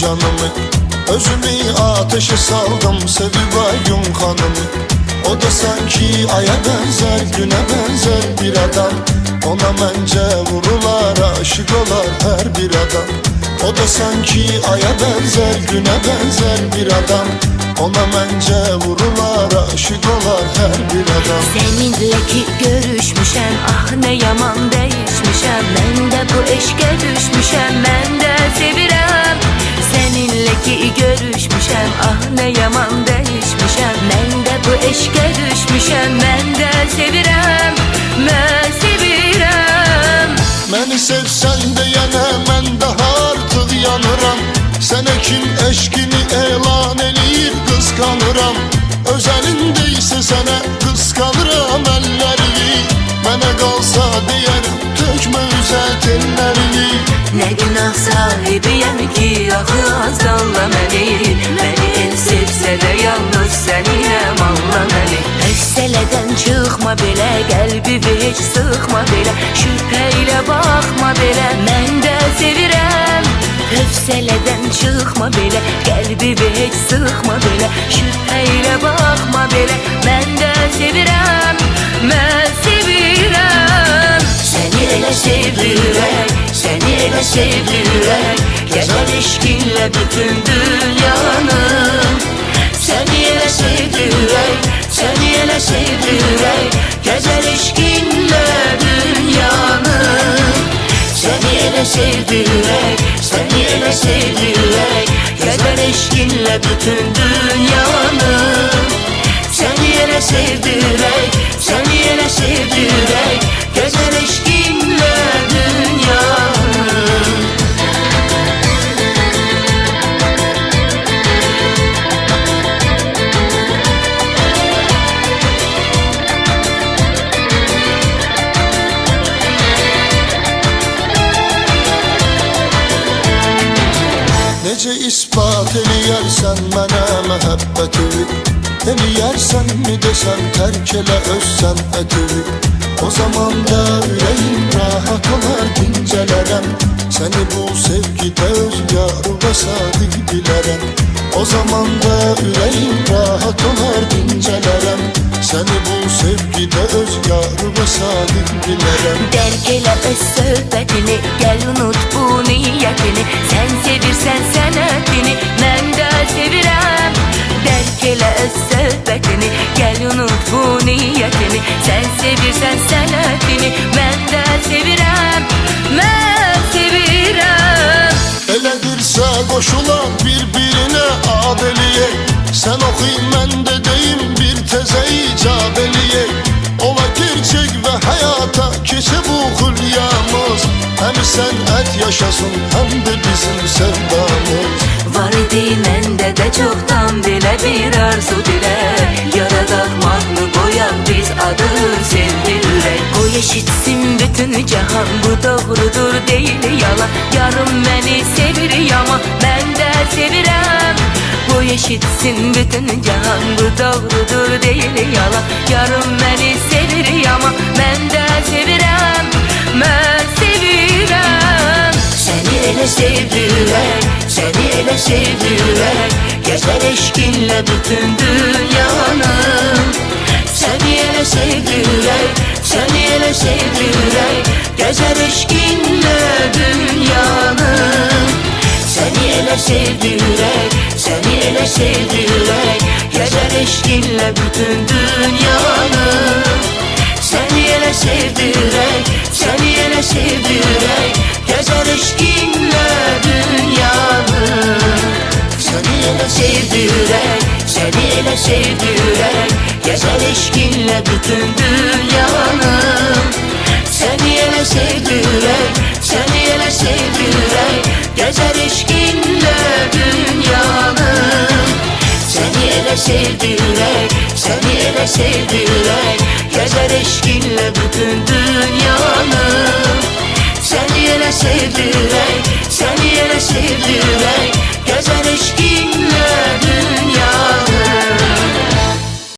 canımı. Özümü ateşe saldım Sevivayım hanımı. O da sanki aya benzer, güne benzer bir adam. Ona mence vurular, aşık olar her bir adam. O da sanki aya benzer, güne benzer bir adam. Ona mence vurular, aşık olar her bir adam. Seninle ki görüşmüşem, ah ne yaman değişmişem. Ben de bu eşke düşmüşem, ben de sevirem. Seninle ki görüşmüşem, ah ne yaman değişmişem. Ben de bu eşke düşmüşem, ben de sevirem. Ben sevirem. Beni sevsen de yana mən daha artıq yanıram. Sənə kim eşkini elan eləyir qısqanıram. Öz əlindəysə sənə qısqanıram əllərini. Mənə qalsa deyərəm tökmə üzə tellərini. Ne günah sahibiyem ki axı az danla məni. Məni el sevsə də yalnız səniyəm anla məni. Hövsələdən çıxma belə, qəlbimi heç sıxma belə. Şübhəylə baxma belə, mən də sevirəm. Hövsələdən çıxma belə, qəlbimi heç sıxma belə. Şübhəylə baxma belə, mən də sevirəm. Mən sevirəm. Səni elə sevirək, səni elə sevirək. Gəzər eşqinlə bütün dünyanı. Səni elə sevirək, səni elə sevirək. Gəzər eşqinlə dünyanı. Səni elə sevirək, səni elə sevirək. Gəzər eşqinlə bütün dünyanı. Səni elə sevirək, səni elə sevirək. Gəzər eşqinlə dünyanı. Necə ispat eləyərsən mənə məhəbbətini? Eləyərsən mi desəm tərk elə öz sənətini? O zaman da ürəyim rahat olar dincələrəm. Səni bu sevgidə öz yarıma sadiq bilərəm. O zaman da ürəyim rahat olar dincələrəm. Səni bu sevgidə öz yarıma sadiq bilərəm. Dərk elə öz söhbətini, gəl unut bu niyyətini. Sən sevirsən sənətini, mən də sevirəm. Dərk elə öz söhbətini, gəl unut bu niyyətini. Sən sevirsən sənətini, mən də sevirəm. Mən sevirəm. Elədirsə qoşulan bir-birinə ad eləyək. Sən oxuy, mən də deyim, bir təzə icad eləyək. Ola gerçək və həyata keçə bu xülyamız. Həm sənət yaşasın, həm də bizim sevdamız. Var idi məndə də çoxdan belə bir arzu dilək. Yaradaq mahnı qoyaq biz adın sevdi ürək. Qoy eşitsin bütün cahan, bu doğrudur deyil yalan. Yarım məni sevir yama, mən də sevirəm. Qoy eşitsin bütün cahan, bu doğrudur deyil yalan. Yarım məni sevir yama, mən də sevirəm. Mən sevirəm. Səni elə sevirək, səni elə sevirək. Gəzər eşqinlə bütün dünyanı. Səni elə sevirək, səni elə sevirək. Gəzər eşqinlə dünyanı. Səni elə sevirək, səni elə sevirək. Gəzər eşqinlə bütün dünyanı. Səni elə sevirək, səni elə sevirək. Gəzər eşqinlə dünyanı. Səni elə sevirək, səni elə sevirək. Gəzər eşqinlə bütün dünyanı. Səni elə sevirək, səni elə sevirək. Gəzər eşqinlə dünyanı. Səni elə sevirək, səni elə sevirək. Gəzər eşqinlə bütün dünyanı. Səni elə sevirək, səni elə sevirək.